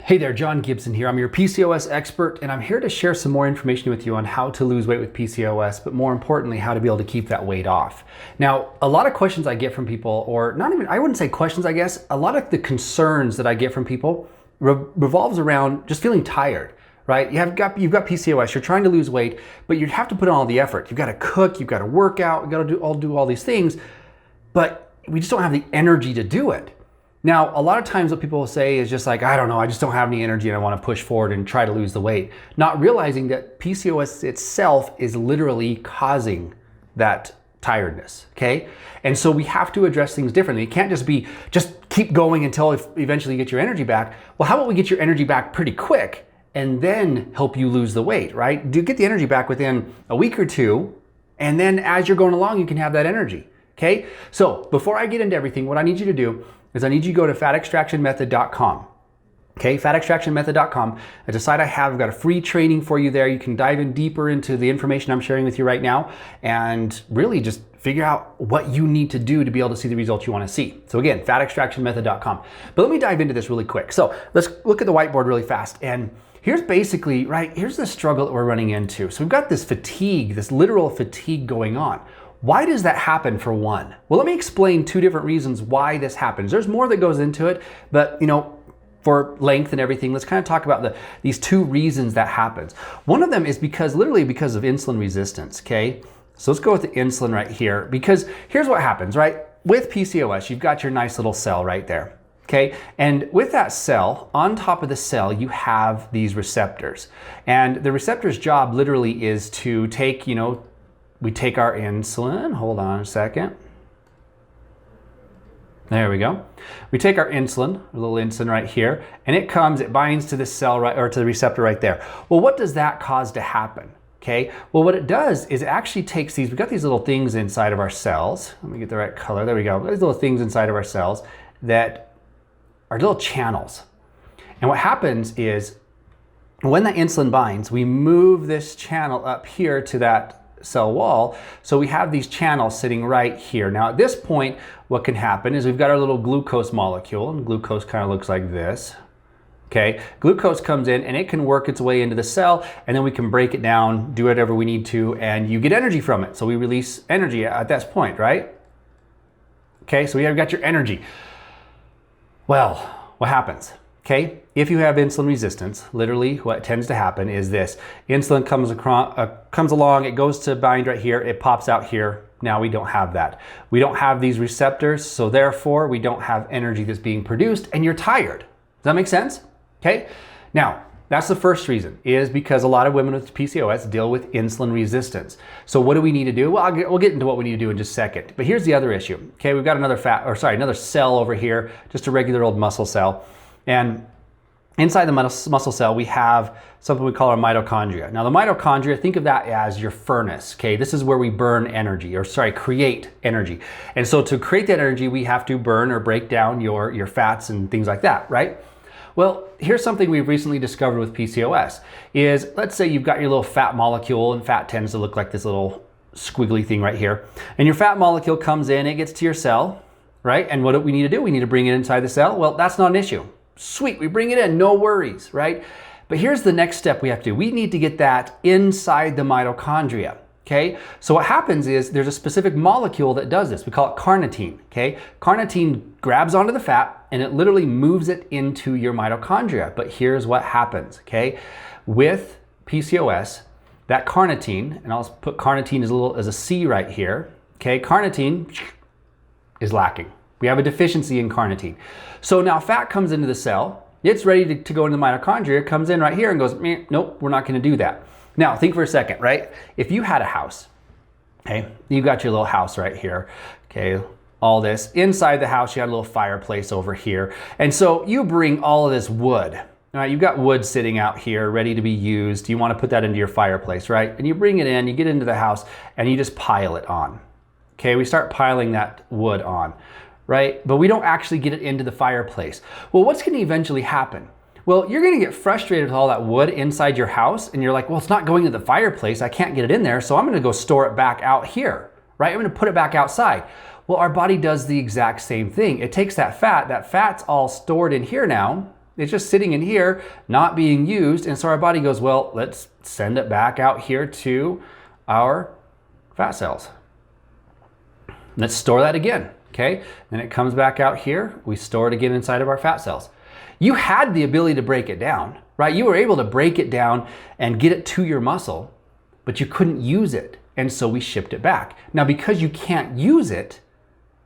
Hey there, John Gibson here. I'm your PCOS expert, and I'm here to share some more information with you on how to lose weight with PCOS, but more importantly, how to be able to keep that weight off. Now, a lot of questions I get from people, or not even, I wouldn't say questions, I guess, a lot of the concerns that I get from people revolves around just feeling tired, right? You've got PCOS, you're trying to lose weight, but you have to put in all the effort. You've got to cook, you've got to work out, you've got to do all these things, but we just don't have the energy to do it. Now, a lot of times what people will say is just like, I don't know, I just don't have any energy and I want to push forward and try to lose the weight. Not realizing that PCOS itself is literally causing that tiredness, okay? And so we have to address things differently. It can't just keep going until eventually you get your energy back. Well, how about we get your energy back pretty quick and then help you lose the weight, right? Do get the energy back within a week or two, and then as you're going along, you can have that energy, okay? So before I get into everything, what I need you to do is I need you to go to fatextractionmethod.com. Okay, fatextractionmethod.com. It's a site I've got a free training for you there. You can dive in deeper into the information I'm sharing with you right now and really just figure out what you need to do to be able to see the results you want to see. So again, fatextractionmethod.com. But let me dive into this really quick. So let's look at the whiteboard really fast. And here's basically, here's the struggle that we're running into. So we've got this fatigue, this literal fatigue going on. Why does that happen for one? Well, let me explain two different reasons why this happens. There's more that goes into it, but for length and everything, let's kind of talk about these two reasons that happens. One of them is literally because of insulin resistance, okay? So let's go with the insulin right here, because here's what happens, right? With PCOS, you've got your nice little cell right there, okay? And with that cell, on top of the cell, you have these receptors. And the receptor's job literally is to take, we take our insulin, hold on a second. There we go. We take our insulin, a little insulin right here, and it binds to the cell or to the receptor right there. Well, what does that cause to happen? Okay, well, what it does is it actually takes we've got these little things inside of our cells. Let me get the right color, there we go. These little things inside of our cells that are little channels. And what happens is when that insulin binds, we move this channel up here to that cell wall. So we have these channels sitting right here. Now at this point, what can happen is we've got our little glucose molecule, and glucose kind of looks like this. Okay, glucose comes in and it can work its way into the cell, and then we can break it down, do whatever we need to, and you get energy from it. So we release energy at that point, right? Okay, so we have got your energy. Well, what happens? Okay, if you have insulin resistance, literally what tends to happen is this. Insulin comes along, it goes to bind right here, it pops out here. Now we don't have that. We don't have these receptors, so therefore we don't have energy that's being produced, and you're tired. Does that make sense? Okay, now that's the first reason, is because a lot of women with PCOS deal with insulin resistance. So what do we need to do? Well, we'll get into what we need to do in just a second. But here's the other issue. Okay, we've got another cell over here, just a regular old muscle cell. And inside the muscle cell, we have something we call our mitochondria. Now the mitochondria, think of that as your furnace, okay? This is where we burn energy, create energy. And so to create that energy, we have to burn or break down your fats and things like that, right? Well, here's something we've recently discovered with PCOS is, let's say you've got your little fat molecule, and fat tends to look like this little squiggly thing right here. And your fat molecule comes in, it gets to your cell, right? And what do we need to do? We need to bring it inside the cell. Well, that's not an issue. Sweet, we bring it in, no worries, right? But here's the next step we have to do. We need to get that inside the mitochondria, okay? So what happens is there's a specific molecule that does this. We call it carnitine, okay? Carnitine grabs onto the fat and it literally moves it into your mitochondria. But here's what happens, okay? With PCOS, that carnitine, and I'll put carnitine as a C right here, okay? Carnitine is lacking. We have a deficiency in carnitine. So now fat comes into the cell, it's ready to go into the mitochondria, comes in right here and goes, nope, we're not gonna do that. Now think for a second, right? If you had a house, okay, you got your little house right here, okay, all this. Inside the house, you had a little fireplace over here. And so you bring all of this wood, all right, you've got wood sitting out here ready to be used. You wanna put that into your fireplace, right? And you bring it in, you get into the house, and you just pile it on. Okay, we start piling that wood on, right? But we don't actually get it into the fireplace. Well, what's gonna eventually happen? Well, you're gonna get frustrated with all that wood inside your house, and you're like, well, it's not going to the fireplace, I can't get it in there, so I'm gonna go store it back out here, right? I'm gonna put it back outside. Well, our body does the exact same thing. It takes that fat's all stored in here now, It's just sitting in here, not being used. And so our body goes, well, let's send it back out here to our fat cells. Let's store that again, okay? Then it comes back out here. We store it again inside of our fat cells. You had the ability to break it down, right? You were able to break it down and get it to your muscle, but you couldn't use it. And so we shipped it back. Now, because you can't use it,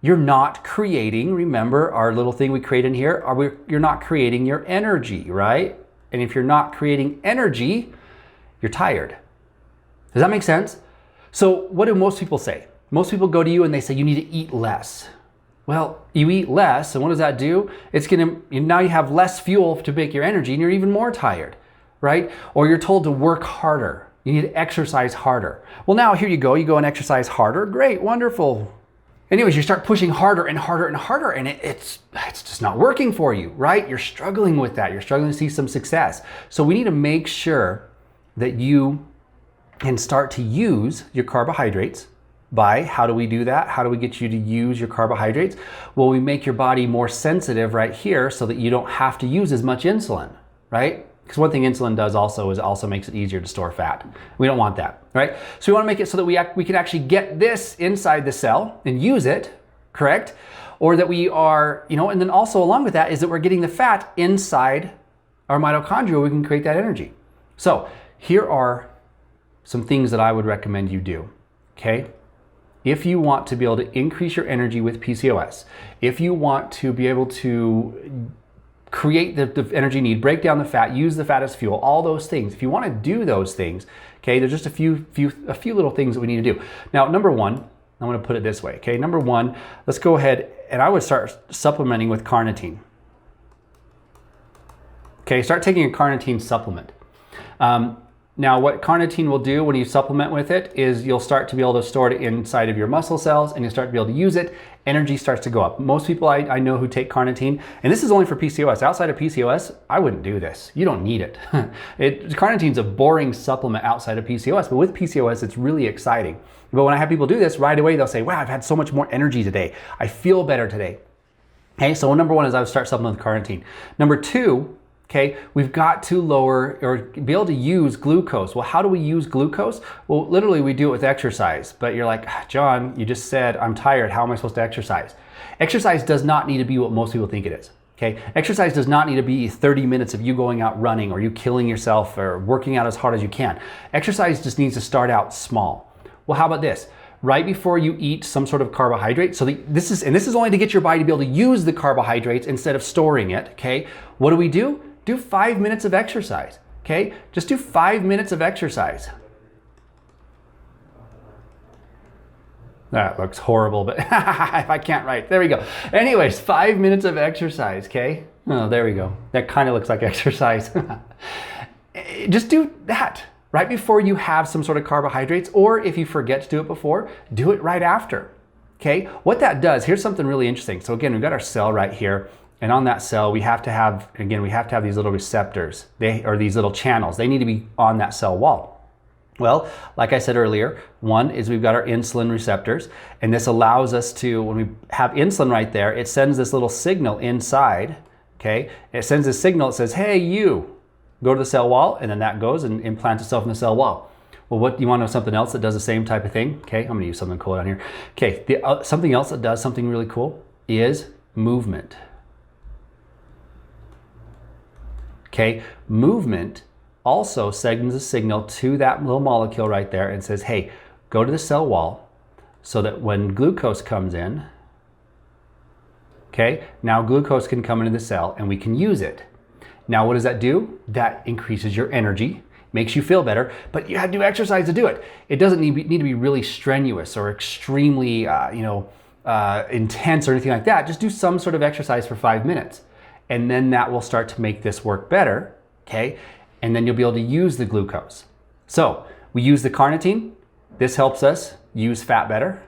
you're not creating, remember our little thing we create in here, you're not creating your energy, right? And if you're not creating energy, you're tired. Does that make sense? So what do most people say? Most people go to you and they say, you need to eat less. Well, you eat less, and what does that do? Now you have less fuel to make your energy, and you're even more tired, right? Or you're told to work harder. You need to exercise harder. Well, now here you go and exercise harder. Great, wonderful. Anyways, you start pushing harder and harder and harder, and it's just not working for you, right? You're struggling with that. You're struggling to see some success. So we need to make sure that you can start to use your carbohydrates. By how do we do that? How do we get you to use your carbohydrates? Well, we make your body more sensitive right here so that you don't have to use as much insulin, right? Because one thing insulin does also is it also makes it easier to store fat. We don't want that, right? So we want to make it so that we can actually get this inside the cell and use it, correct? Or that we are, and then also along with that is that we're getting the fat inside our mitochondria where we can create that energy. So here are some things that I would recommend you do, okay? If you want to be able to increase your energy with PCOS, if you want to be able to create the energy you need, break down the fat, use the fat as fuel, all those things. If you want to do those things, okay, there's just a few little things that we need to do. Now, number one, I'm going to put it this way, okay? Number one, let's go ahead and I would start supplementing with carnitine. Okay, start taking a carnitine supplement. Now, what carnitine will do when you supplement with it is you'll start to be able to store it inside of your muscle cells and you'll start to be able to use it. Energy starts to go up. Most people I know who take carnitine, and this is only for PCOS. Outside of PCOS, I wouldn't do this. You don't need it. Carnitine's a boring supplement outside of PCOS, but with PCOS, it's really exciting. But when I have people do this, right away they'll say, wow, I've had so much more energy today. I feel better today. Okay, so number one is I would start supplementing with carnitine. Number two, okay, we've got to lower or be able to use glucose. Well, how do we use glucose? Well, literally we do it with exercise, but you're like, John, you just said, I'm tired. How am I supposed to exercise? Exercise does not need to be what most people think it is, okay? Exercise does not need to be 30 minutes of you going out running or you killing yourself or working out as hard as you can. Exercise just needs to start out small. Well, how about this? Right before you eat some sort of carbohydrate, so this is only to get your body to be able to use the carbohydrates instead of storing it, okay? What do? Do 5 minutes of exercise, okay? Just do 5 minutes of exercise. That looks horrible, but if I can't write, there we go. Anyways, 5 minutes of exercise, okay? Oh, there we go. That kind of looks like exercise. Just do that right before you have some sort of carbohydrates, or if you forget to do it before, do it right after, okay? What that does, here's something really interesting. So again, we've got our cell right here. And on that cell, we have to have these little receptors, or these little channels. They need to be on that cell wall. Well, like I said earlier, one is we've got our insulin receptors, and this allows us to, when we have insulin right there, it sends this little signal inside, okay? It sends this signal that says, hey, you, go to the cell wall, and then that goes and implants itself in the cell wall. Well, what, you want to know something else that does the same type of thing? Okay, I'm going to use something cool down here. Okay, something else that does something really cool is movement. Okay, movement also sends a signal to that little molecule right there and says, hey, go to the cell wall so that when glucose comes in, okay, now glucose can come into the cell and we can use it. Now, what does that do? That increases your energy, makes you feel better, but you have to do exercise to do it. It doesn't need to be really strenuous or extremely, intense or anything like that. Just do some sort of exercise for 5 minutes. And then that will start to make this work better, okay? And then you'll be able to use the glucose. So we use the carnitine. This helps us use fat better,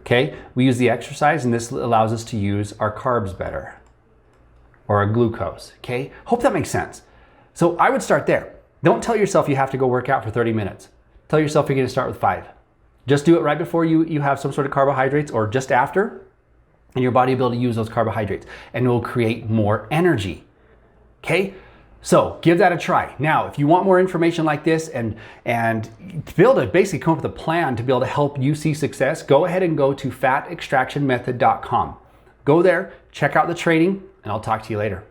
okay? We use the exercise, and this allows us to use our carbs better, or our glucose, okay? Hope that makes sense. So I would start there. Don't tell yourself you have to go work out for 30 minutes. Tell yourself you're gonna start with 5. Just do it right before you have some sort of carbohydrates, or just after, and your body will be able to use those carbohydrates, and it will create more energy. okay? So give that a try. Now, if you want more information like this and to be able to basically come up with a plan to be able to help you see success, go ahead and go to fatextractionmethod.com. Go there, check out the training, and I'll talk to you later.